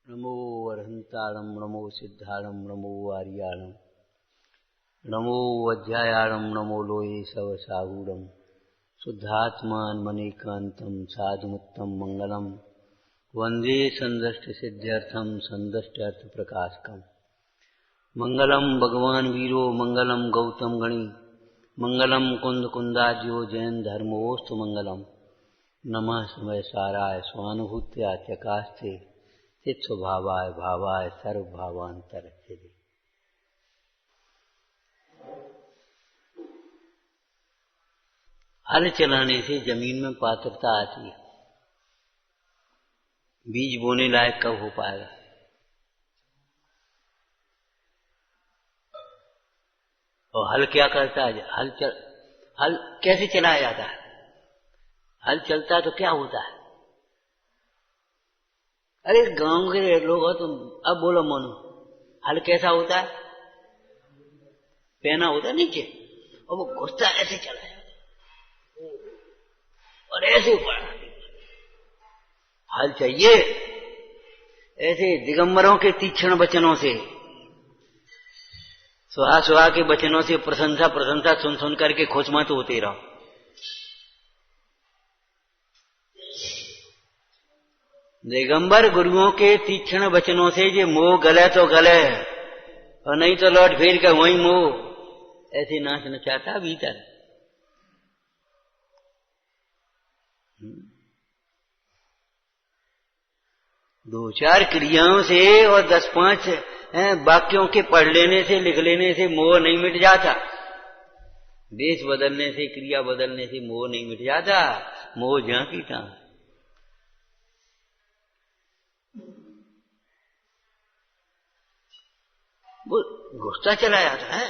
नमो अर्हंताणं नमो सिद्धाणं नमो आर्याणं नमो वज्रायाणं नमो लोये सवसाहूणं शुद्धात्मान मनेकांतं साधुमुत्तम मंगलम वंदे संदष्टसिद्ध्यर्थं संदष्ट्यर्थप्रकाशकम् मंगलम भगवान वीरो मंगलम गौतम गणी मंगलम कुंद कुंदाज्यो जैन धर्मोस्तु मंगलम नमः समय साराय स्वानुभूत्या त्यकास्ते चित स्वभावाय भावाय सर्वभावांतर। हल चलाने से जमीन में पात्रता आती है। बीज बोने लायक कब हो पाएगा? और हल क्या करता है? हल कैसे चलाया जाता है? हल चलता तो क्या होता है? अरे गांव के लोग हो तुम, अब बोलो मोनो, हल कैसा होता है? पहना होता है नीचे और वो घुसता ऐसे चला जाता और ऐसे ऊपर। हल चाहिए ऐसे दिगंबरों के तीक्ष्ण वचनों से, सुहा सुहा के वचनों से प्रशंसा प्रशंसा सुन सुन करके खुश मत होते रहो। दिगंबर गुरुओं के तीक्ष्ण वचनों से ये मोह गले तो गले और नहीं तो लौट फेर कर वही मोह ऐसे नाचना चाहता भीतर। दो चार क्रियाओं से और 10-5 वाक्यों के पढ़ लेने से लिख लेने से मोह नहीं मिट जाता। देश बदलने से क्रिया बदलने से मोह नहीं मिट जाता। मोह जहां की तहां। वो घुसता चला जाता है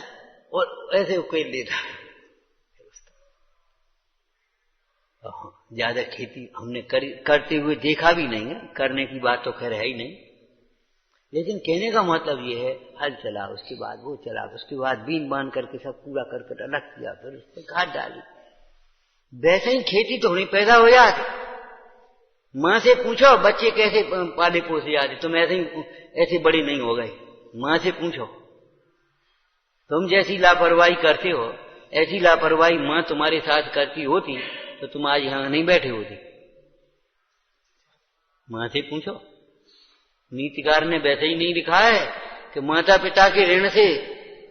और ऐसे उकेल लेता है। ज्यादा खेती हमने करते हुए देखा भी नहीं है, करने की बात तो खैर है ही नहीं, लेकिन कहने का मतलब ये है हल चला, उसके बाद वो चला, उसके बाद बीन बांध करके सब पूरा करके अलग किया, फिर उस पर खाद डाली। वैसे ही खेती तो नहीं पैदा हो जाती। माँ से पूछो बच्चे कैसे पाले पोसे जाते, तुम ऐसे बड़े नहीं हो गए। माँ से पूछो, तुम जैसी लापरवाही करते हो ऐसी लापरवाही माँ तुम्हारे साथ करती होती तो तुम आज यहां नहीं बैठे होते। माँ से पूछो। नीतिकार ने वैसे ही नहीं लिखा है कि माता पिता के ऋण से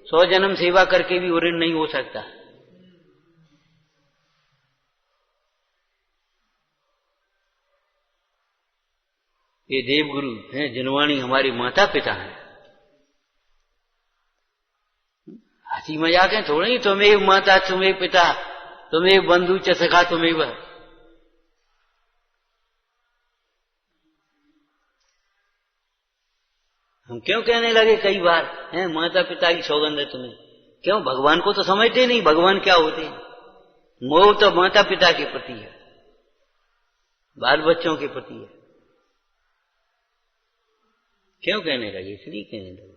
100 जन्म सेवा करके भी वो ऋण नहीं हो सकता। ये देवगुरु हैं, जिनवाणी हमारे माता पिता हैं। हंसी मजाक है थोड़े ही, तुम्हें माता तुम्हें पिता तुम्हें बंधु च सखा तुम्हें वह। हम क्यों कहने लगे कई बार हैं माता पिता की सौगंध है तुम्हें? क्यों? भगवान को तो समझते नहीं भगवान क्या होते हैं। मोह तो माता पिता के प्रति है, बाल बच्चों के प्रति है। क्यों कहने लगे? इसलिए कहने लगे।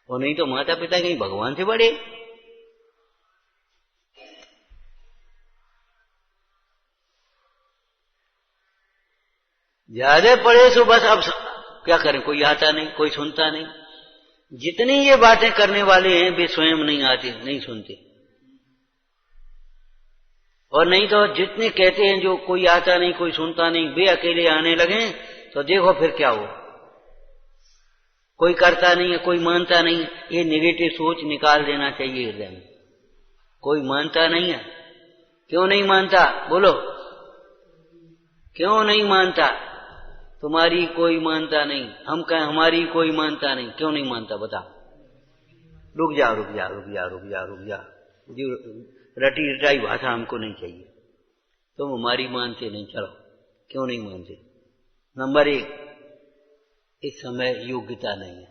और नहीं तो माता पिता कहीं भगवान से बड़े। ज्यादा पढ़े सो बस अब क्या करें, कोई आता नहीं, कोई सुनता नहीं। जितनी ये बातें करने वाले हैं वे स्वयं नहीं आते, नहीं सुनते। और नहीं तो जितने कहते हैं जो कोई आता नहीं कोई सुनता नहीं, वे अकेले आने लगे तो देखो फिर क्या हो। कोई करता नहीं है, कोई मानता नहीं है, ये नेगेटिव सोच निकाल देना चाहिए हृदय में। कोई मानता नहीं है, क्यों नहीं मानता? बोलो, क्यों नहीं मानता? तुम्हारी कोई मानता नहीं, हम कहें हमारी कोई मानता नहीं, क्यों नहीं मानता बता? रुक जा रुक जा रुक जा रुक जा रुक जा, जो रटी रटाई भाषा हमको नहीं चाहिए। तुम हमारी मानते नहीं, चलो क्यों नहीं मानते? नंबर 1, इस समय योग्यता नहीं है,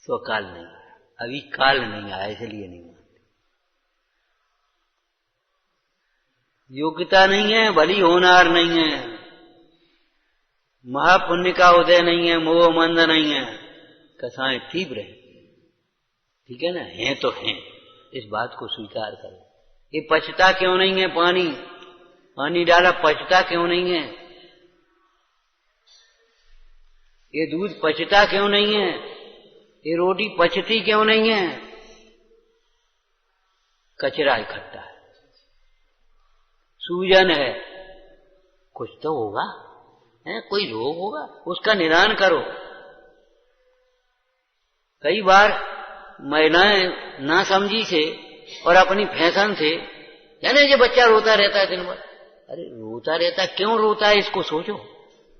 स्वकाल नहीं है, अभी काल नहीं आया इसलिए नहीं मानते। योग्यता नहीं है, भली होनार नहीं है, महापुण्य का उदय नहीं है, मोह मंद नहीं है, कथाएं तीव्र है। ठीक है ना? हैं तो हैं, इस बात को स्वीकार करो। ये पचता क्यों नहीं है? पानी डाला पचता क्यों नहीं है? ये दूध पचता क्यों नहीं है, ये रोटी पचती क्यों नहीं है? कचरा इकट्ठा है, सूजन है, कुछ तो होगा है, कोई रोग होगा, उसका निदान करो। कई बार महिलाएं नासमझी से और अपनी फैशन से, यानी ये बच्चा रोता रहता है दिन भर, अरे रोता रहता है, क्यों रोता है इसको सोचो।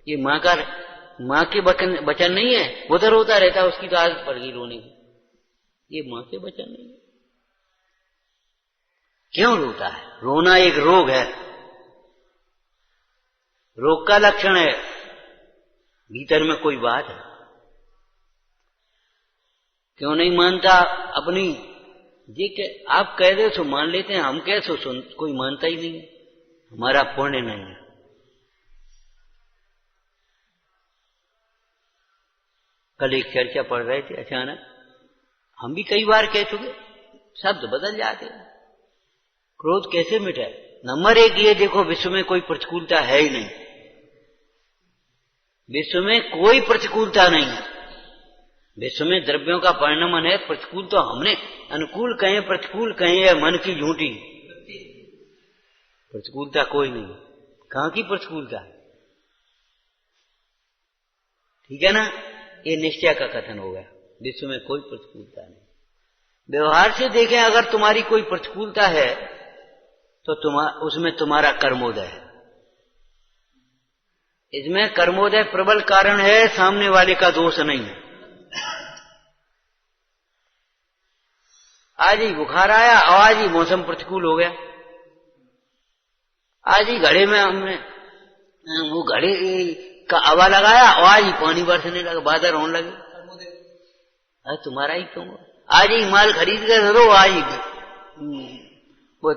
ये माँ के वचन नहीं है, वो तो रोता रहता है, उसकी तो आदत पड़ गई रोने की। ये माँ के वचन नहीं है, क्यों रोता है? रोना एक रोग है, रोग का लक्षण है, भीतर में कोई बात है। क्यों नहीं मानता अपनी? ये आप कह दे तो मान लेते हैं, हम कैसे सुन, कोई मानता ही नहीं है, हमारा पुण्य नहीं है। कल एक चर्चा पढ़ रहे थे, अचानक हम भी कई बार कह चुके, शब्द बदल जाते हैं। क्रोध कैसे मिटे? नंबर एक ये देखो, विश्व में कोई प्रतिकूलता है ही नहीं, विश्व में कोई प्रतिकूलता नहीं है। विश्व में द्रव्यों का परिणमन है, प्रतिकूल तो हमने, अनुकूल कहें प्रतिकूल कहें, या मन की झूठी, प्रतिकूलता कोई नहीं। कहां की प्रतिकूलता? ठीक है ना? ये निश्चय का कथन हो गया, विश्व में कोई प्रतिकूलता नहीं। व्यवहार से देखें, अगर तुम्हारी कोई प्रतिकूलता है तो उसमें तुम्हारा कर्मोदय है। इसमें कर्मोदय प्रबल कारण है, सामने वाले का दोष नहीं है। आज ही बुखार आया और आज ही मौसम प्रतिकूल हो गया, आज ही घड़े में हमने वो घड़े का हवा लगाया और आज ही पानी बरसने लगा, बादल होने लगे। अरे तुम्हारा ही क्यों? आज ही माल खरीद कर दो, आज ही वो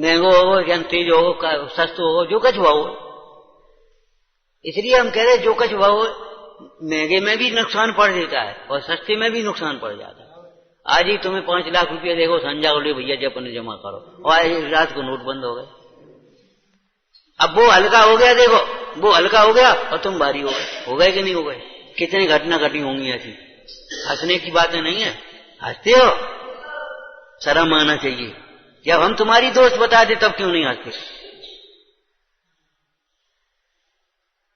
महंगो हो या तेज हो, सस्तो हो, जो कुछ भाव हो। इसलिए हम कह रहे जो कुछ भाव महंगे में भी नुकसान पड़ देता है और सस्ते में भी नुकसान पड़ जाता है। आज ही तुम्हें 5 लाख रुपया देखो, संजा बोले भैया जब अपने जमा करो, और आज रात को नोट बंद हो गए। अब वो हल्का हो गया, देखो वो हल्का हो गया और तुम भारी हो गए कि नहीं हो गए? कितनी घटना घटी होंगी ऐसी। हंसने की बातें नहीं है, हंसते हो, शर्म आना चाहिए। जब हम तुम्हारी दोस्त बता दे तब क्यों नहीं हंसते?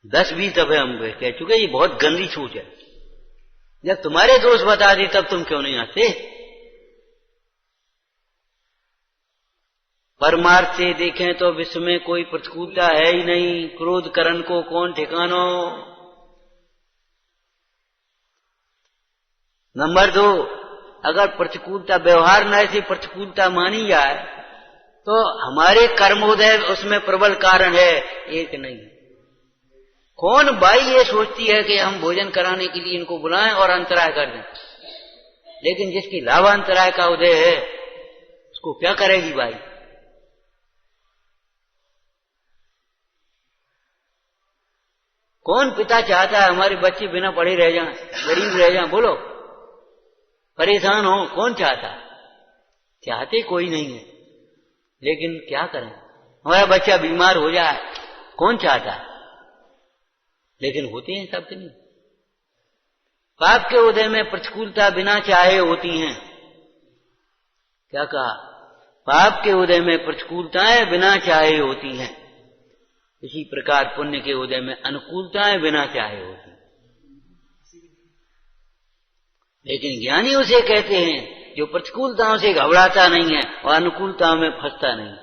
10-20 दफे हम कह चुके, ये बहुत गंदी छूट है। जब तुम्हारे दोस्त बता दे तब तुम क्यों नहीं हंसते? परमार्थ से देखें तो विश्व में कोई प्रतिकूलता है ही नहीं, क्रोध करण को कौन ठिकानो। नंबर 2, अगर प्रतिकूलता व्यवहार न ऐसी प्रतिकूलता मानी जाए तो हमारे कर्मोदय उसमें प्रबल कारण है, एक नहीं। कौन बाई ये सोचती है कि हम भोजन कराने के लिए इनको बुलाएं और अंतराय कर दें, लेकिन जिसकी लाभांतराय का उदय है उसको क्या करेगी बाई? कौन पिता चाहता है हमारे बच्चे बिना पढ़े रह जाएं, गरीब रह जाएं? बोलो, परेशान हो, कौन चाहता? चाहते कोई नहीं है, लेकिन क्या करें, हमारा बच्चा बीमार हो जाए, कौन चाहता है? लेकिन होते हैं सबके नहीं। पाप के उदय में प्रतिकूलता बिना चाहे होती हैं। क्या कहा? पाप के उदय में प्रतिकूलताएं बिना चाहे होती हैं, इसी प्रकार पुण्य के उदय में अनुकूलताएं बिना चाहे होती हैं। लेकिन ज्ञानी उसे कहते हैं जो प्रतिकूलताओं से घबराता नहीं है और अनुकूलताओं में फंसता नहीं।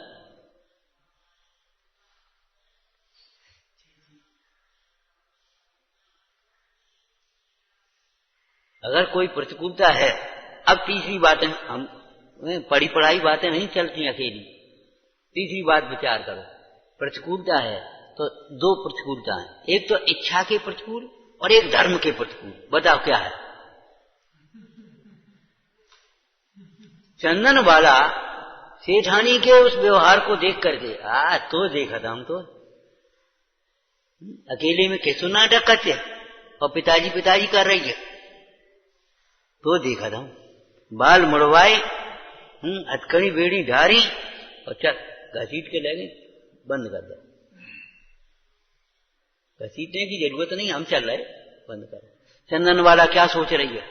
अगर कोई प्रतिकूलता है, अब तीसरी बातें, हम पढ़ी पढ़ाई बातें नहीं चलती अकेली, तीसरी बात विचार करो। प्रतिकूलता है तो 2 प्रतिकूलता है, एक तो इच्छा के प्रतिकूल और एक धर्म के प्रतिकूल। बताओ क्या है? चंदन वाला सेठानी के उस व्यवहार को देख करके तो देखा था हम तो अकेले में कैसो नाटक करते और पिताजी कर रही है, तो देखा था। बाल मुड़वाए, हथकड़ी बेड़ी ढारी और चल घसीट के ले गए, बंद कर दो। घसीटने की जरूरत नहीं, हम चल रहे, बंद कर। चंदन वाला क्या सोच रही है?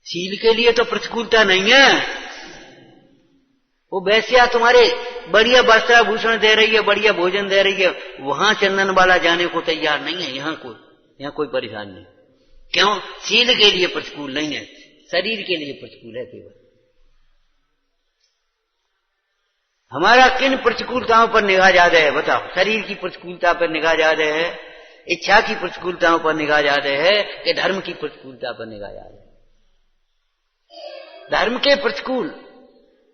शील के लिए तो प्रतिकूलता नहीं है। वो वैश्या तुम्हारे बढ़िया वस्त्राभूषण दे रही है, बढ़िया भोजन दे रही है, वहां चंदन वाला जाने को तैयार नहीं है। यहाँ कोई परेशानी नहीं। क्यों? शील के लिए प्रतिकूल नहीं है, शरीर के लिए प्रतिकूल है केवल। हमारा किन प्रतिकूलताओं पर निगाह ज्यादा है बताओ? शरीर की प्रतिकूलता पर निगाह ज्यादा है, इच्छा की प्रतिकूलताओं पर निगाह ज्यादा है, कि धर्म की प्रतिकूलता पर निगाह ज्यादा है? धर्म के प्रतिकूल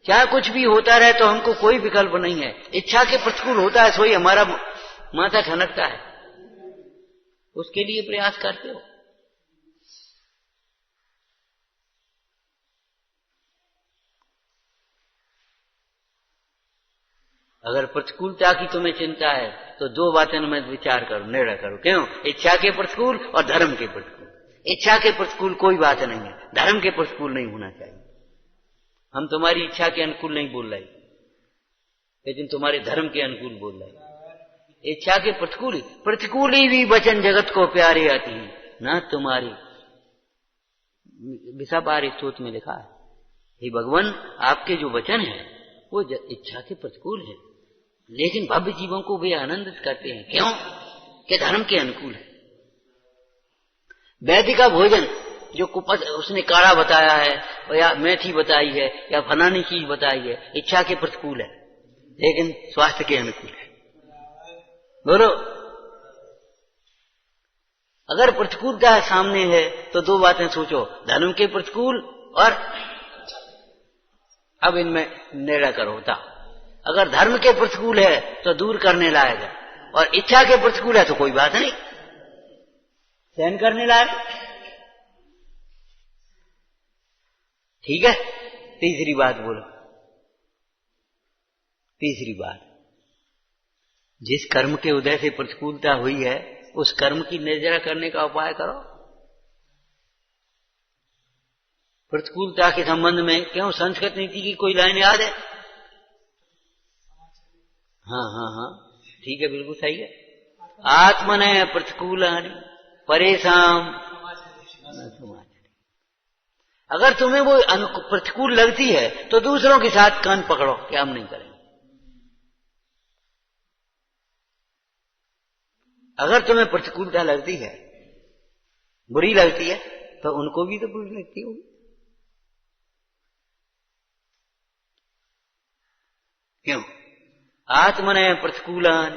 क्या कुछ भी होता रहे तो हमको कोई विकल्प नहीं है। इच्छा के प्रतिकूल होता है सोई हमारा माथा ठनकता है, उसके लिए प्रयास करते हो। अगर प्रतिकूलता की तुम्हें चिंता है तो दो बातों में विचार करो, निर्णय करो। क्यों? इच्छा के प्रतिकूल और धर्म के प्रतिकूल। इच्छा के प्रतिकूल कोई बात नहीं है, धर्म के प्रतिकूल नहीं होना चाहिए। हम तुम्हारी इच्छा के अनुकूल नहीं बोल रहे, लेकिन तुम्हारे धर्म के अनुकूल बोल रहे। इच्छा के प्रतिकूल, प्रतिकूली भी वचन जगत को प्यारे आती है ना तुम्हारी। विषापार स्तोत्र में लिखा है, हे भगवान आपके जो वचन है वो इच्छा के प्रतिकूल है, लेकिन भव्य जीवों को वे आनंदित करते हैं। क्यों? कि धर्म के अनुकूल है। वैदिक का भोजन जो कुपथ उसने काढ़ा बताया है या मेथी बताई है या फलानी चीज बताई है, इच्छा के प्रतिकूल है लेकिन स्वास्थ्य के अनुकूल है। बोलो, अगर प्रतिकूलता सामने है तो दो बातें सोचो, धर्म के प्रतिकूल और अब इनमें निर्णय करो। होता अगर धर्म के प्रतिकूल है तो दूर करने लायक है, और इच्छा के प्रतिकूल है तो कोई बात नहीं, सहन करने लायक। ठीक है। तीसरी बात बोलो। तीसरी बात, जिस कर्म के उदय से प्रतिकूलता हुई है उस कर्म की निर्जरा करने का उपाय करो। प्रतिकूलता के संबंध में क्यों संस्कृत नीति की कोई लाइन याद है? हाँ, ठीक है, बिल्कुल सही है। आत्मनः प्रतिकूलानि परेशान समाचरेत्। अगर तुम्हें वो प्रतिकूल लगती है तो दूसरों के साथ कान पकड़ो कि हम नहीं करेंगे। अगर तुम्हें प्रतिकूलता लगती है, बुरी लगती है, तो उनको भी तो बुरी लगती होगी। क्यों? आत्मनः प्रतिकूलान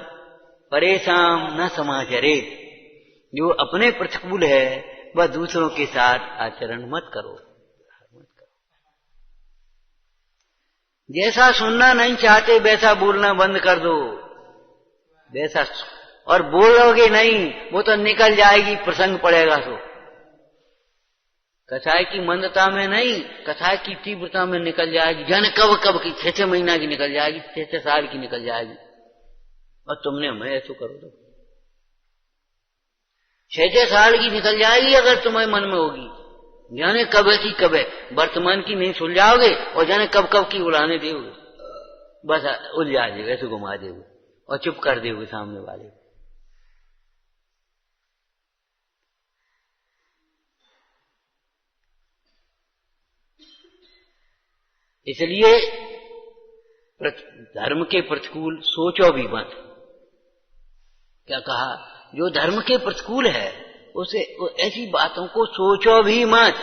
परेशान न समाचरेत्। जो अपने प्रतिकूल है वह दूसरों के साथ आचरण मत करो। जैसा सुनना नहीं चाहते वैसा बोलना बंद कर दो। वैसा और बोलोगे नहीं वो तो निकल जाएगी, प्रसंग पड़ेगा। तो कसाय की मंदता में नहीं, कसाय की तीव्रता में निकल जाएगी। जाने कब कब की 6 महीना की निकल जाएगी, 6 साल की निकल जाएगी। और तुमने हमें ऐसा करो तो 6 साल की निकल जाएगी अगर तुम्हारे मन में होगी। जाने कब की कब है, वर्तमान की नहीं सुलझाओगे और जाने कब कब की उड़ाने दोगे। बस उलझा देगा, ऐसे घुमा दोगे और चुप कर दोगे सामने वाले। इसलिए धर्म के प्रतिकूल सोचो भी मत। क्या कहा? जो धर्म के प्रतिकूल है उसे ऐसी बातों को सोचो भी मत।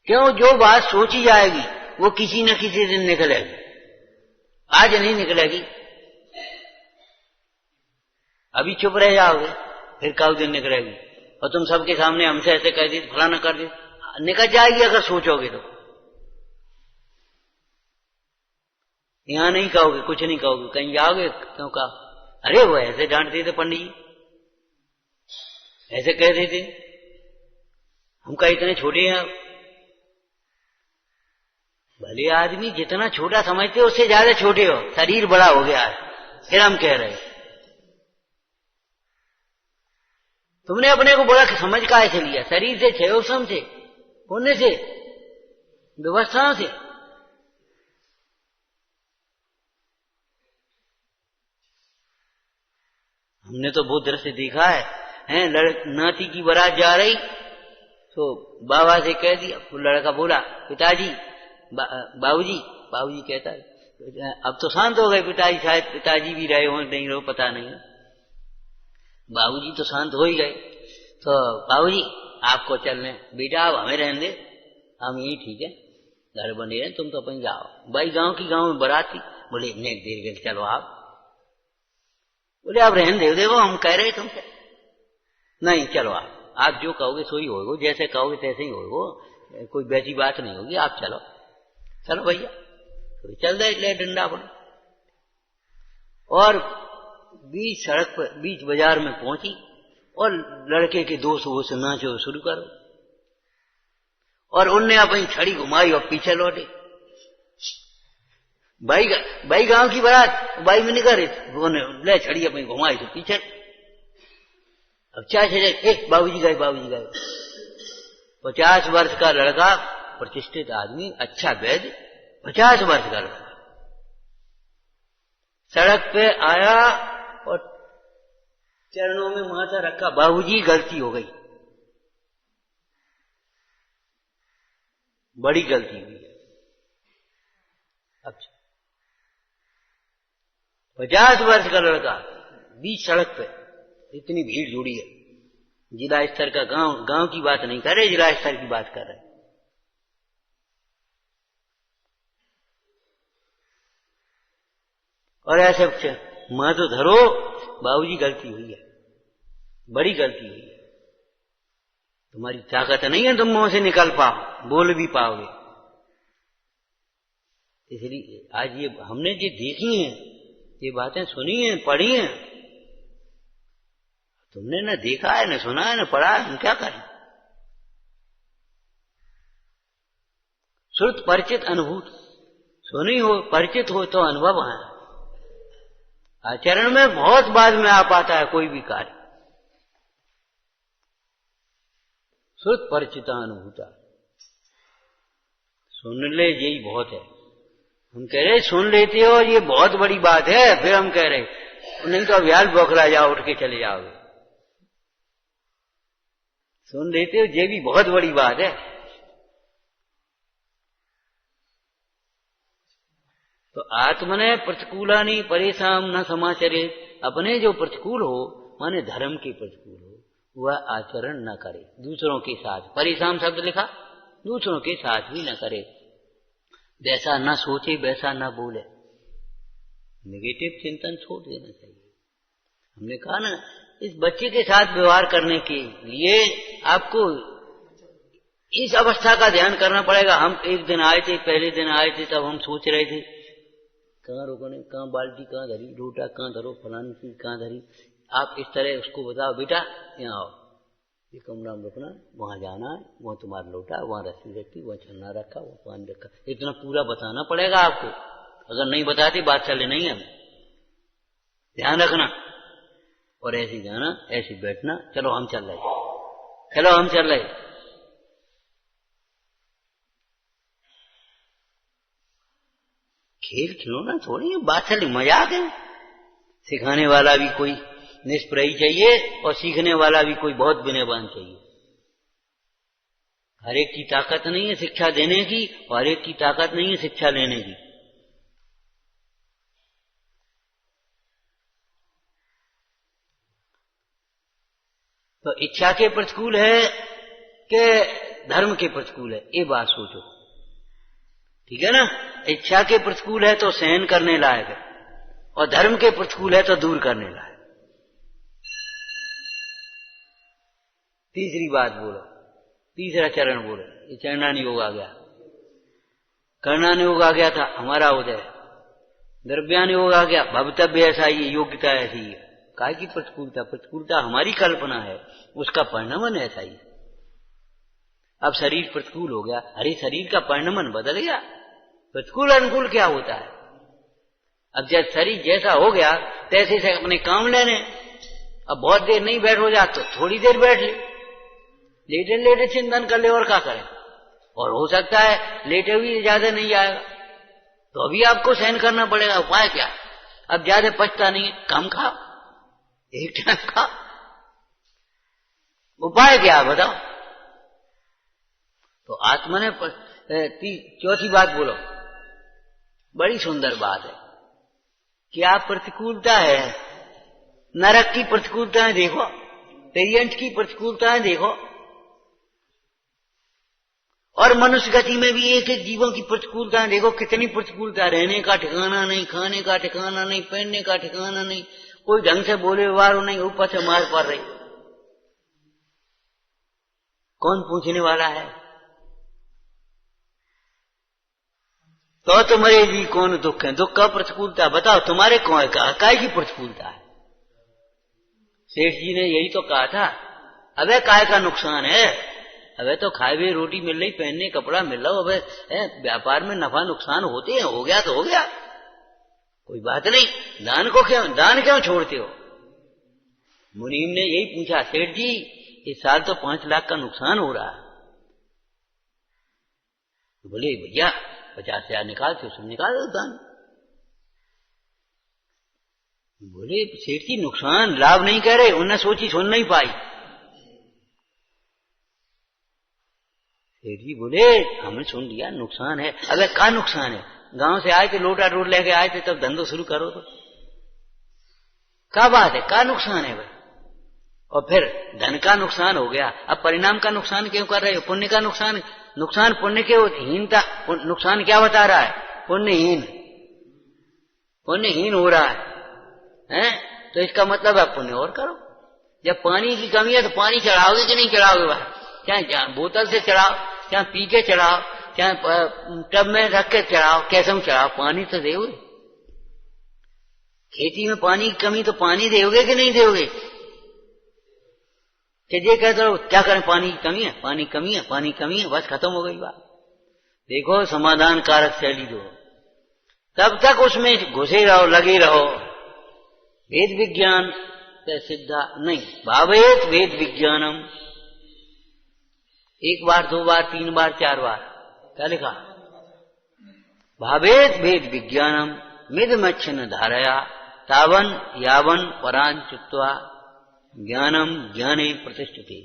क्यों? जो बात सोची जाएगी वो किसी न किसी दिन निकलेगी। आज नहीं निकलेगी, अभी चुप रह जाओगे, फिर कल दिन निकलेगी। और तुम सबके सामने हमसे ऐसे कह दी, फलाना कर दी, निकल जाएगी अगर सोचोगे तो। यहां नहीं कहोगे, कुछ नहीं कहोगे, कहीं जाओगे क्यों कहा? अरे वो ऐसे डांटते थे पंडित जी, ऐसे कहते थे, हम क्या इतने छोटे हैं आप? भले आदमी जितना छोटा समझते हो उससे ज्यादा छोटे हो, शरीर बड़ा हो गया है, फिर हम कह रहे हैं। तुमने अपने को बड़ा समझ काहे से लिया? शरीर से, क्षयोसम से, पुण्य से, व्यवस्थाओं से। हमने तो बहुत दृश्य देखा है नाती की बारात जा रही तो बाबा से कह दिया, लड़का बोला पिताजी बाबूजी, बाबूजी कहता है अब तो शांत हो गए पिताजी, शायद पिताजी भी रहे हो नहीं रहो पता नहीं, बाबूजी तो शांत हो ही गए। तो बाबूजी आपको चलने, बेटा आप हमें रहने दे, हम यही ठीक है, घर बने रहे, तुम तो अपन जाओ। भाई गांव में बारात थी, बोले नेक देर गए चलो आप, बोले आप रहने दे, देखो हम कह रहे तुमसे, नहीं चलो आप जो कहोगे सो ही होगा, जैसे कहोगे तैसे ही होगा, कोई वैसी बात नहीं होगी, आप चलो। चलो भैया तो चल रहे ले डंडा पड़े और बीच सड़क पर बीच बाजार में पहुंची और लड़के के दोस्त वो से नाचो शुरू करो और उनने अपनी छड़ी घुमाई और पीछे लौटे। भाई गांव की बारात, भाई में निकल रहे ले छड़ी अपनी घुमाई तो पीछे। अब चाहे चले बाबूजी गए 50 वर्ष का लड़का, प्रतिष्ठित आदमी, अच्छा वैद्य, 50 वर्ष का लड़का सड़क पे आया और चरणों में माथा रखा, बाबूजी गलती हो गई, बड़ी गलती हुई है। अच्छा 50 वर्ष का लड़का बीच सड़क पे, इतनी भीड़ जुड़ी है, जिला स्तर का गांव की बात नहीं कर रहे, जिला स्तर की बात कर रहे। और ऐसे मां तो धरो, बाबूजी गलती हुई है, बड़ी गलती हुई है, तुम्हारी ताकत नहीं है तुम मुंह से निकल पाओ, बोल भी पाओगे। इसलिए आज ये हमने ये देखी हैं, ये बातें सुनी हैं, पढ़ी हैं, तुमने न देखा है, न सुना है, न पढ़ा है, हम क्या करें। श्रुत परिचित अनुभूत, सुनी हो परिचित हो तो अनुभव है, आचरण में बहुत बाद में आ पाता है कोई भी कार्य। श्रुत परिचिता अनुभूता, सुन ले यही बहुत है। हम कह रहे सुन लेते हो ये बहुत बड़ी बात है, फिर हम कह रहे नहीं तो अभ्यास बौखला जाओ, उठ के चले जाओगे। सुन लेते हो ये भी बहुत बड़ी बात है। तो आत्मने प्रतिकूलानि परेशान न समाचरे, अपने जो प्रतिकूल हो माने धर्म के प्रतिकूल हो वह आचरण न करे, दूसरों के साथ, परेशान शब्द लिखा, दूसरों के साथ भी न करे, वैसा न सोचे वैसा न बोले, नेगेटिव चिंतन छोड़ देना चाहिए। हमने कहा ना इस बच्चे के साथ व्यवहार करने के लिए आपको इस अवस्था का ध्यान करना पड़ेगा। हम एक दिन आए थे, पहले दिन आए थे, तब हम सोच रहे थे कहाँ रोकने, कहाँ बाल्टी कहाँ धरी, लोटा कहाँ धरो, फलानी चीज कहाँ धरी। आप इस तरह उसको बताओ बेटा यहाँ आओ, ये कमरा में रुकना, वहां जाना है, वहां तुम्हारा लोटा, वहां रस्सी रखी, वहां छन्ना रखा, वहां पानी रखा, इतना पूरा बताना पड़ेगा आपको। अगर नहीं बताते बात चले नहीं, हम ध्यान रखना। और ऐसे जाना, ऐसे बैठना, चलो हम चल रहे, चलो हम चल रहे। खेल खिलौना थोड़ी बात चली, मजाक है। सिखाने वाला भी कोई निष्प्रयी चाहिए और सीखने वाला भी कोई बहुत विनयवान चाहिए। हर एक की ताकत नहीं है शिक्षा देने की, और हर एक की ताकत नहीं है शिक्षा लेने की। तो इच्छा के प्रतिकूल है कि धर्म के प्रतिकूल है, ये बात सोचो, ठीक है ना। इच्छा के प्रतिकूल है तो सहन करने लायक है, और धर्म के प्रतिकूल है तो दूर करने लायक। तीसरी बात बोलो, तीसरा चरण बोलो, ये चरणान योग आ गया, कर्णान योग आ गया था हमारा उदय, द्रव्यान योग आ गया, भवितव्य ऐसा ही, योग्यता ऐसी है। काय की प्रतिकूलता, प्रतिकूलता हमारी कल्पना है, उसका परिणमन ऐसा ही। अब शरीर प्रतिकूल हो गया, अरे शरीर का परिणमन बदल गया, प्रतिकूल अनुकूल क्या होता है। अब जब शरीर जैसा हो गया तैसे से अपने काम लेने। अब बहुत देर नहीं बैठ हो जा तो थोड़ी देर बैठ ले, लेटे लेटे चिंतन कर ले, और क्या करें। और हो सकता है लेटे हुई ज्यादा नहीं आएगा तो अभी आपको सहन करना पड़ेगा। उपाय क्या? अब ज्यादा पचता नहीं है, कम खाओ, एक टाइम का उपाय क्या है बताओ? तो आत्मा ने चौथी बात बोलो, बड़ी सुंदर बात है। क्या प्रतिकूलता है? नरक की प्रतिकूलताएं देखो, पेरियंट की प्रतिकूलताएं देखो, और मनुष्य गति में भी एक एक जीवों की प्रतिकूलताएं देखो। कितनी प्रतिकूलता, रहने का ठिकाना नहीं, खाने का ठिकाना नहीं, पहनने का ठिकाना नहीं, कोई ढंग से बोले व्यवहार नहीं, ऊपर से मार पड़ रही। कौन पूछने वाला है? तो तुम्हारे भी कौन दुख है? दुख का प्रतिकूलता बताओ, तुम्हारे कौन काय की प्रतिकूलता है? सेठ जी ने यही तो कहा था, अबे काय का नुकसान है? अबे तो खाए हुए रोटी मिल रही, पहनने कपड़ा मिल रहा, अबे व्यापार में नफा नुकसान होते हैं, हो गया तो हो गया, कोई बात नहीं। दान क्यों छोड़ते हो? मुनीम ने यही पूछा, सेठ जी इस साल तो 5 लाख का नुकसान हो रहा है। बोले भैया 50,000 निकालते हो, निकाल दो दान। बोले सेठ जी नुकसान लाभ नहीं कह रहे, उन्हें सोची सुन नहीं पाई। सेठ जी बोले हमने सुन लिया नुकसान है। अबे क्या नुकसान है? गांव से आए थे, लोटा रोड लेके आए थे, तब धंधो शुरू करो तो क्या बात है? क्या नुकसान है भाई? और फिर धन का नुकसान हो गया, अब परिणाम का नुकसान क्यों कर रहे हो? पुण्य का नुकसान, नुकसान पुण्य के हीनता। नुकसान क्या बता रहा है? पुण्यहीन हो रहा है? तो इसका मतलब है पुण्य और करो। जब पानी की कमी है तो पानी चढ़ाओगे कि नहीं चढ़ाओगे? भाई चाहे बोतल से चढ़ाओ, चाहे पी के चढ़ाओ, चाहे टब में रख के चढ़ाओ, कैसे चढ़ाओ, पानी तो दोगे। खेती में पानी की कमी तो पानी दोगे कि नहीं दोगे? कि ये कहते हो क्या करें, पानी की कमी है, पानी कमी है, पानी कमी है, बस खत्म हो गई बात। देखो समाधान कारक शैली जो, तब तक उसमें घुसे रहो, लगे रहो। वेद विज्ञान से सिद्धा नहीं, भावेत वेद विज्ञानम। 1 बार 2 बार 3 बार 4 बार क्या लिखा? भावेत वेद विज्ञानम मिदमच्छन धारया तावन यावन परान चुत्वा ज्ञानम ज्ञाने प्रतिष्ठिते।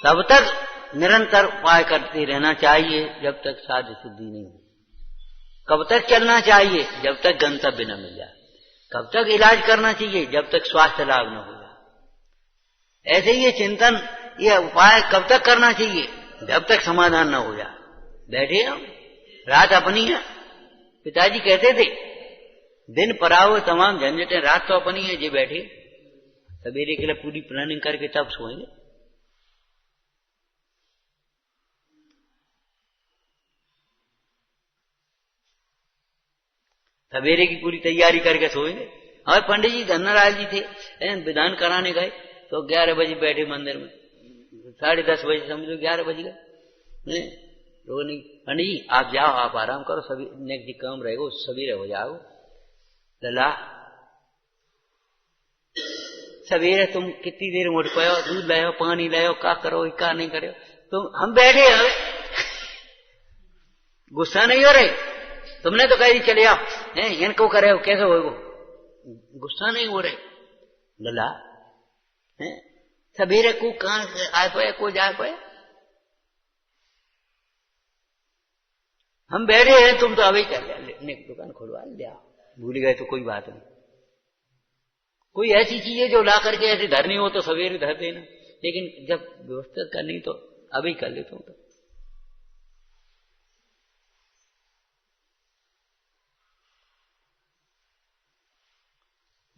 तब तक निरंतर उपाय करते रहना चाहिए जब तक साध्य सिद्धि नहीं हो। कब तक चलना चाहिए? जब तक गंतव्य न मिल जाए। कब तक इलाज करना चाहिए? जब तक स्वास्थ्य लाभ न हो जाए। ऐसे ये चिंतन, ये उपाय कब तक करना चाहिए? जब तक समाधान न हो जाए। बैठे हम, रात अपनी है। पिताजी कहते थे दिन पराओ तमाम झंझटें, रात तो अपनी है। जी बैठे सवेरे के लिए पूरी प्लानिंग करके तब सोएंगे। सवेरे की पूरी तैयारी करके सोएंगे। और पंडित जी धन्नाराय जी थे, विधान कराने गए तो 11 बजे बैठे मंदिर में, 10:30 बजे समझो 11 बज गए। तो नहीं पंडित जी आप जाओ, आप आराम करो, सभी नेक्स्ट काम रहेगा सवेरे हो जाओ। लला सवेरे तुम कितनी देर उठ पाओ, दूध लाओ, पानी लाओ, क्या करो क्या नहीं करो, तुम हम बैठे हैं, गुस्सा नहीं हो रहे? तुमने तो कही चले आओ, इनको करे हो, कैसे हो? गुस्सा नहीं हो रहे? लला सवेरे को कहां आए पाए, को जा पाए? हम बैठे हैं, तुम तो अभी चल दुकान खुलवा लिया, भूल गए तो कोई बात नहीं। कोई ऐसी चीज है जो ला करके ऐसे धरनी हो तो सवेरे धर देना, लेकिन जब व्यवस्था करनी तो अभी कर लेता हूं। तो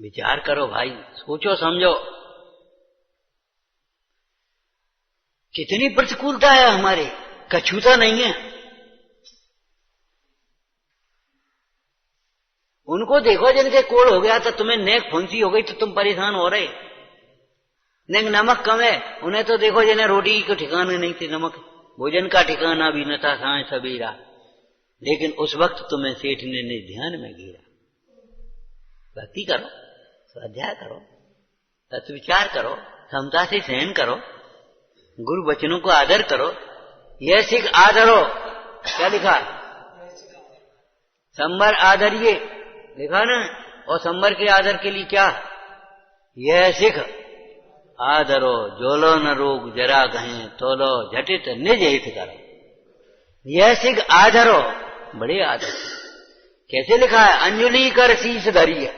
विचार करो भाई, सोचो समझो, कितनी प्रतिकूलता है हमारे, कछूता नहीं है। उनको देखो जिनके कोड़ हो गया तो तुम्हें नेक फुंसी हो गई तो तुम परेशान हो रहे। नमक कम है, उन्हें तो देखो जिन्हें रोटी को ठिकाने नहीं थे, नमक भोजन का ठिकाना भी न था सांझ सबेरा, लेकिन उस वक्त तुम्हें सेठ ने ध्यान में घेरा। भक्ति करो, स्वाध्याय करो, तत्व विचार करो, क्षमता से सहन करो, गुरु वचनों को आदर करो। यह सिख आदरो, क्या लिखा? संबर आदरिये लिखा ना। और संबर के आदर के लिए क्या? यह सिख आदरो जोलो न रोग जरा कहें तोलो झटित निज हित करो। यह सिख आदरो, बड़े आदर। कैसे लिखा है? अंजलि कर शीश धरी है।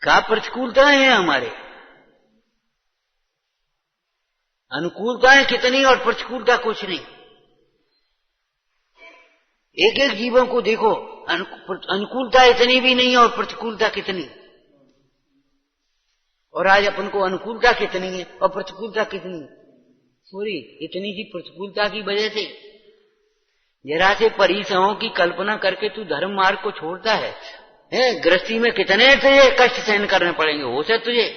क्या प्रतिकूलताएं हैं हमारे, अनुकूलताएं कितनी और प्रतिकूलता कुछ नहीं। एक एक जीवों को देखो, अनुकूलता इतनी भी नहीं और प्रतिकूलता कितनी। और आज अपन को अनुकूलता कितनी है और प्रतिकूलता कितनी। पूरी इतनी सी प्रतिकूलता की वजह से जरा से परिसरों की कल्पना करके तू धर्म मार्ग को छोड़ता है। गृहस्थी में कितने तुझे कष्ट सहन करने पड़ेंगे, हो सकता तुझे।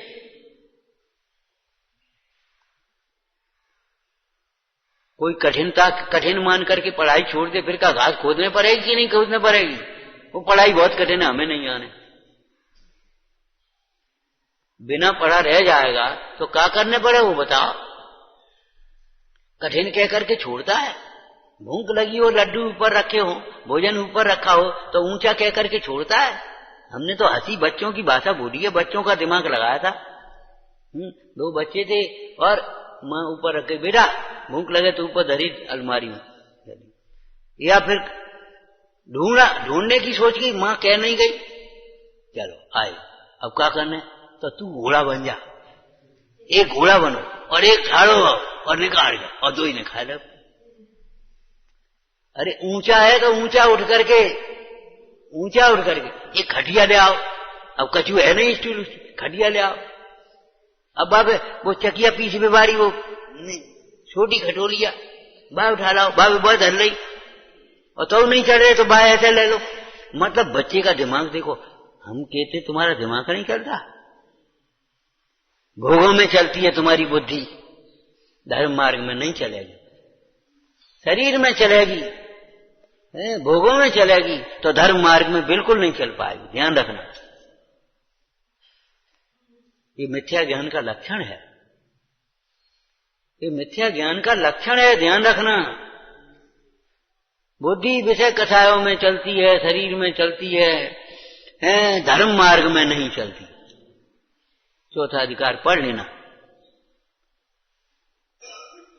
कोई कठिन मान करके पढ़ाई छोड़ दे, फिर का घास खोदने पड़ेगी कि नहीं खोदने पड़ेगी? वो पढ़ाई बहुत कठिन है, हमें नहीं आने। बिना पढ़ा रह जाएगा तो क्या करने पड़े वो बताओ। कठिन कह करके छोड़ता है। भूख लगी हो, लड्डू ऊपर रखे हो, भोजन ऊपर रखा हो तो ऊंचा कह करके छोड़ता है। हमने तो हंसी बच्चों की भाषा बोली है, बच्चों का दिमाग लगाया था। 2 बच्चे थे और माँ ऊपर रखे, बेटा भूख लगे तो ऊपर धरी अलमारी में। या फिर ढूंढने की सोच की, माँ कह नहीं गई, चलो आए अब क्या करने, तो तू घोड़ा बन जा। एक घोड़ा बनो और एक ठाड़ो और निकाल जा और 2 ही ने खा लो। अरे ऊंचा है तो ऊंचा उठ करके एक खटिया ले आओ। अब कछू है नहीं स्टूल, खटिया ले आओ। अब बाबे वो चकिया पीछे में बारी, वो छोटी खटोलिया बाय उठा लाओ, बाबे बहुत हल रही और तो नहीं चढ़ रहे तो बाय ऐसे ले लो। मतलब बच्चे का दिमाग देखो। हम कहते तुम्हारा दिमाग नहीं चलता, भोगों में चलती है तुम्हारी बुद्धि, धर्म मार्ग में नहीं चलेगी। शरीर में चलेगी, भोगों में चलेगी तो धर्म मार्ग में बिल्कुल नहीं चल पाएगी। ध्यान रखना, ये मिथ्या ज्ञान का लक्षण है। ये मिथ्या ज्ञान का लक्षण है, ध्यान रखना। बुद्धि विषय कथाओं में चलती है, शरीर में चलती है, धर्म मार्ग में नहीं चलती। चौथा अधिकार पढ़ लेना।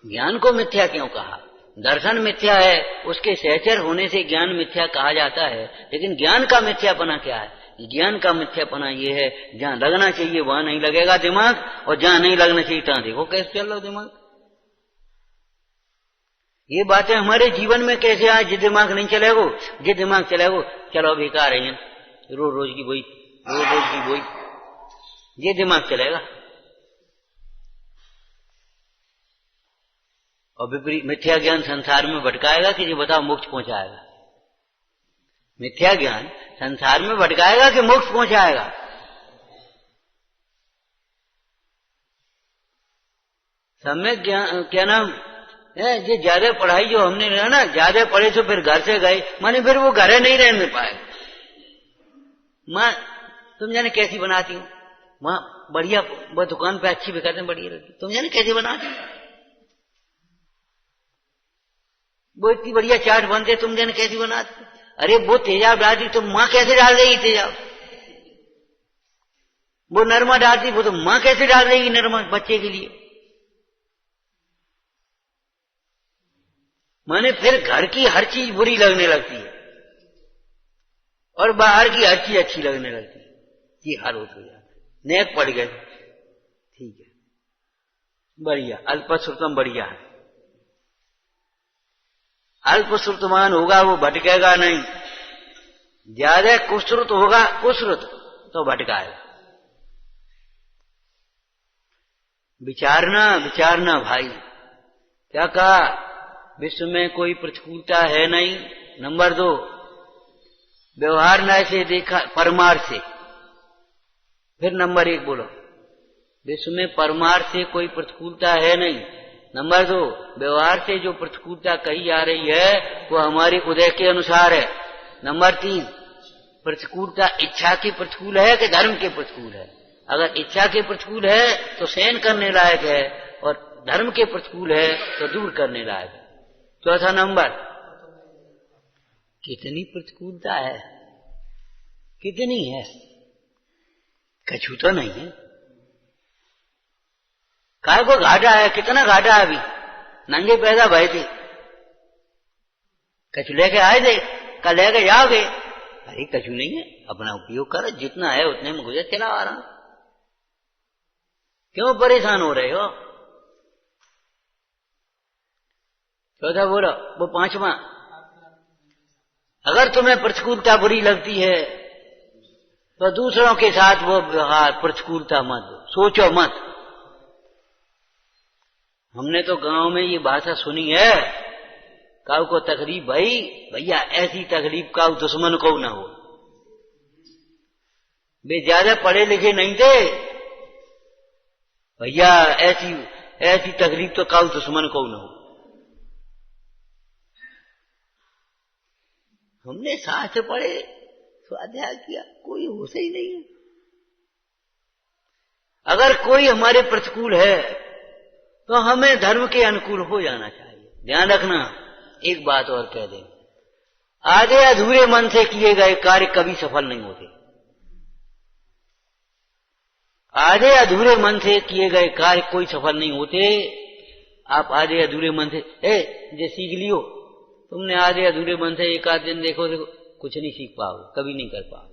ज्ञान को मिथ्या क्यों कहा? दर्शन मिथ्या है, उसके सहचर होने से ज्ञान मिथ्या कहा जाता है। लेकिन ज्ञान का मिथ्यापना क्या है? ज्ञान का मिथ्यापना ये है, जहां लगना चाहिए वहां नहीं लगेगा दिमाग, और जहां नहीं लगना चाहिए तहां देखो कैसे चल रहा दिमाग। ये बातें हमारे जीवन में कैसे आए? जिस दिमाग नहीं चलेगो, जिस दिमाग चलेगो चलो बेकार है, रोज रोज की वही, ये दिमाग चलेगा। और विपरीत मिथ्या ज्ञान संसार में भटकाएगा कि जो बताओ मोक्ष पहुंचाएगा? मिथ्या ज्ञान संसार में भटकाएगा कि मोक्ष पहुंचाएगा? सम्यक ज्ञान क्या नाम है? ये ज्यादा पढ़ाई जो हमने रहा ना, ज्यादा पढ़े तो फिर घर से गए, माने फिर वो घर नहीं रहने पाए। माँ तुम जाने कैसी बनाती हूँ, वहां बढ़िया वो दुकान पे अच्छी बिकाते हैं, बढ़िया लगती, तुम जाने कैसी बनाती हूँ, वो इतनी बढ़िया चाट बनते, तुम जाने कैसी बनाती। अरे वो तेजाब डालती तो माँ कैसे डाल देगी तेजाब? वो नरमा डालती, वो तो माँ कैसे डाल देगी नरमा बच्चे के लिए? माने फिर घर की हर चीज बुरी लगने लगती है और बाहर की हर चीज अच्छी लगने लगती है। ये हाल हो जाता है। नेक पड़ गए, ठीक है, बढ़िया, अल्पश्रुतम बढ़िया है। अल्पश्रुतमान होगा वो भटकेगा नहीं, ज्यादा कुश्रुत होगा, कुश्रुत तो भटकाएगा। विचारना भाई, क्या कहा? विश्व में कोई प्रतिकूलता है नहीं। नंबर 2, व्यवहार न्याय से देखा परमार्थ से। फिर नंबर 1 बोलो, विश्व में परमार्थ से कोई प्रतिकूलता है नहीं। नंबर 2, व्यवहार से जो प्रतिकूलता कही जा रही है वो हमारे उदय के अनुसार है। नंबर 3, प्रतिकूलता इच्छा के प्रतिकूल है कि धर्म के प्रतिकूल है? अगर इच्छा के प्रतिकूल है तो सहन करने लायक है, और धर्म के प्रतिकूल है तो दूर करने लायक। चौथा नंबर, कितनी प्रतिकूलता है, कितनी है, कछु तो नहीं है। काय को घाटा है, कितना घाटा है, अभी नंगे पैदा भय थे, कछु लेके आए थे, कल लेके जाओगे, अरे कछु नहीं है, अपना उपयोग करो, जितना है उतने में गुजर चला आ रहा। क्यों परेशान हो रहे हो? चौथा बोलो, वो पांचवा, अगर तुम्हें प्रतिकूलता बुरी लगती है तो दूसरों के साथ वो व्यवहार प्रतिकूलता मत सोचो मत। हमने तो गांव में ये भाषा सुनी है, काऊ को तकलीफ भाई, भैया ऐसी तकलीफ काऊ दुश्मन को ना हो। वे ज्यादा पढ़े लिखे नहीं थे, भैया ऐसी ऐसी तकलीफ तो काऊ दुश्मन को ना हो। हमने शास्त्र पढ़े, स्वाध्याय किया, कोई होश ही नहीं है। अगर कोई हमारे प्रतिकूल है तो हमें धर्म के अनुकूल हो जाना चाहिए। ध्यान रखना, एक बात और कह दें, आधे अधूरे मन से किए गए कार्य कभी सफल नहीं होते। आधे अधूरे मन से किए गए कार्य कोई सफल नहीं होते। आप आधे अधूरे मन से जे सीख लियो, तुमने आधे अधूरे मन से एक आध दिन देखो कुछ नहीं सीख पाओगे, कभी नहीं कर पाओगे।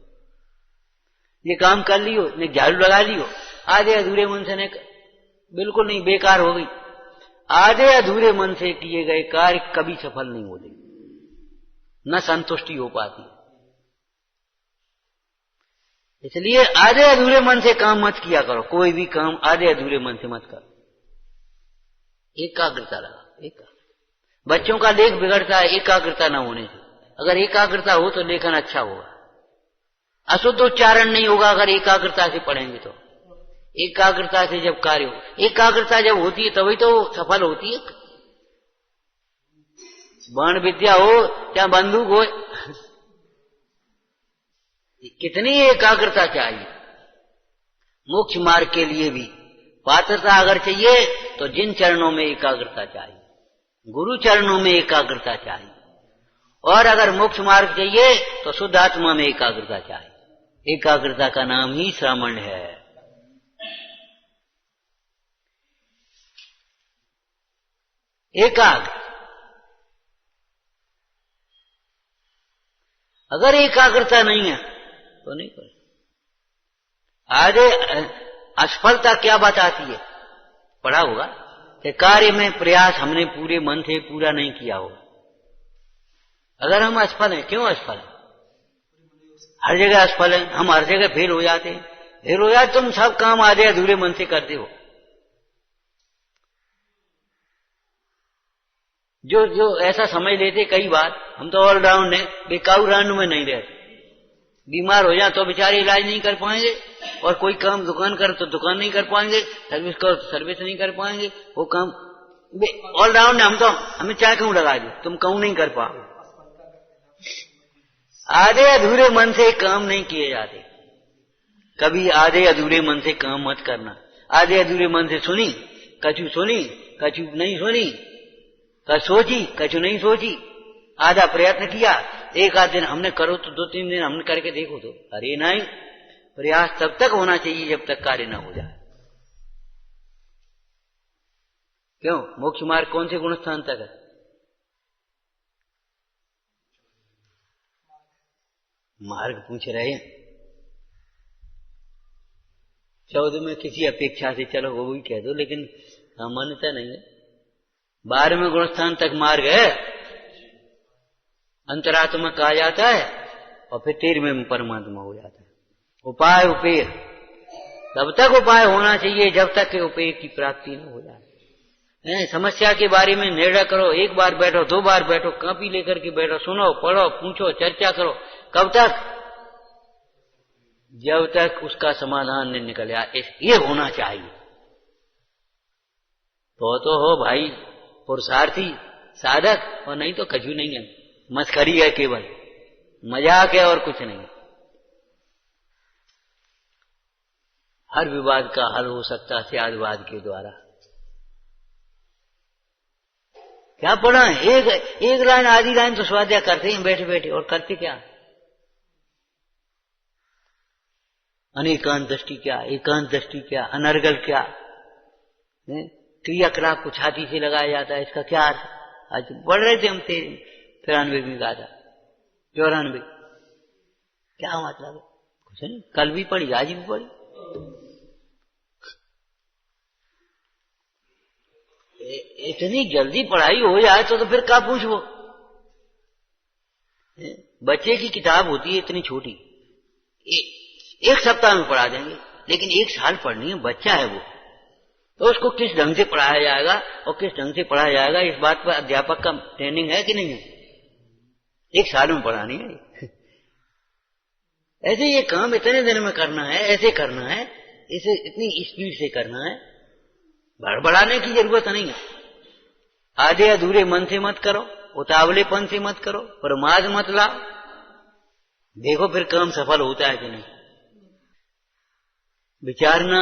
ये काम कर लियो, ने झाड़ू लगा लियो, आधे अधूरे मन से ने बिल्कुल नहीं, बेकार हो गई। आधे अधूरे मन से किए गए कार्य कभी सफल नहीं होते, न संतुष्टि हो पाती। इसलिए आधे अधूरे मन से काम मत किया करो, कोई भी काम आधे अधूरे मन से मत करो। एकाग्रता लगा, एकाग्रता। बच्चों का लेख बिगड़ता है एकाग्रता न होने से। अगर एकाग्रता हो तो लेखन अच्छा होगा। अशुद्ध उच्चारण नहीं होगा अगर एकाग्रता से पढ़ेंगे तो। एकाग्रता से जब कार्य हो, एकाग्रता जब होती है तभी तो सफल होती है। बाण विद्या हो या बंदूक हो, कितनी एकाग्रता चाहिए। मोक्ष मार्ग के लिए भी पात्रता अगर चाहिए तो जिन चरणों में एकाग्रता चाहिए, गुरु चरणों में एकाग्रता चाहिए। और अगर मोक्ष मार्ग चाहिए तो शुद्ध आत्मा में एकाग्रता चाहिए। एकाग्रता का नाम ही श्रवण है। एकाग्र, अगर एकाग्रता नहीं है तो नहीं कर। आगे असफलता क्या बताती है, पढ़ा होगा कि कार्य में प्रयास हमने पूरे मन से पूरा नहीं किया होगा। अगर हम असफल हैं, क्यों असफल हैं? हर जगह असफल हैं, हम हर जगह फेल हो जाते हैं। फेल हो जाते, तुम सब काम आधे अधूरे मन से करते हो। जो ऐसा समझ लेते कई बार हम तो ऑलराउंड है, बेकाऊ राउंड में नहीं रहते। बीमार हो जाए तो बेचारे इलाज नहीं कर पाएंगे, और कोई काम दुकान कर तो दुकान नहीं कर पाएंगे, सर्विस करो तो सर्विस नहीं कर पाएंगे। वो काम ऑलराउंड है हम तो, हमें चाहे क्यों लगा दो, तुम क्यों नहीं कर पाओगे। आधे अधूरे मन से काम नहीं किए जाते। कभी आधे अधूरे मन से काम मत करना। आधे अधूरे मन से सुनी, कछु नहीं सुनी, कछु सोची, कछु नहीं सोची, आधा प्रयत्न किया, एक आध दिन हमने करो तो 2-3 दिन हमने करके देखो तो, अरे नहीं, प्रयास तब तक होना चाहिए जब तक कार्य न हो जाए। क्यों? मोक्ष मार्ग कौन से गुणस्थान तक है? मार्ग पूछ रहे हैं। 14 में किसी अपेक्षा से चलो वो भी कह दो, लेकिन सामान्यता नहीं है। 12वें गुणस्थान तक मार्ग है, अंतरात्मा कहा जाता है, और फिर 13वें में परमात्मा हो जाता है। उपाय उपेय, तब तक उपाय होना चाहिए जब तक के उपेय की प्राप्ति न हो जाए। समस्या के बारे में निर्णय करो, एक बार बैठो, 2 बार बैठो, कॉपी लेकर के बैठो, सुनो, पढ़ो, पूछो, चर्चा करो। कब तक? जब तक उसका समाधान नहीं निकल आए। ये होना चाहिए। तो हो भाई पुरुषार्थी साधक, और नहीं तो कछु नहीं है, मस्करी है, केवल मजाक है और कुछ नहीं। हर विवाद का हल हो सकता है सद्वाद के द्वारा। क्या पढ़ा है? एक लाइन आधी लाइन तो स्वाध्याय करते हैं बैठे बैठे, और करते क्या? अनेकांत दृष्टि क्या, एकांत दृष्टि क्या, अनर्गल क्या, क्रियाकलाप को छाती से लगाया जाता है, इसका क्या अर्थ? आज पढ़ रहे थे हम 93 में कहा था, 94, क्या मतलब है? कुछ नहीं, कल भी पढ़ी आज भी पढ़ी। इतनी जल्दी पढ़ाई हो जाए तो फिर क्या पूछो? बच्चे की किताब होती है इतनी छोटी, एक सप्ताह में पढ़ा देंगे, लेकिन 1 साल पढ़नी है, बच्चा है वो, तो उसको किस ढंग से पढ़ाया जाएगा और किस ढंग से पढ़ाया जाएगा, इस बात पर अध्यापक का ट्रेनिंग है कि नहीं है? 1 साल में पढ़ानी है। ऐसे ये काम इतने दिन में करना है, ऐसे करना है, इसे इतनी स्पीड से करना है, बड़बड़ाने की जरूरत नहीं है। आधे अधूरे मन से मत करो, उतावलेपन से मत करो, प्रमाद मत लाओ, देखो फिर काम सफल होता है कि नहीं। विचारना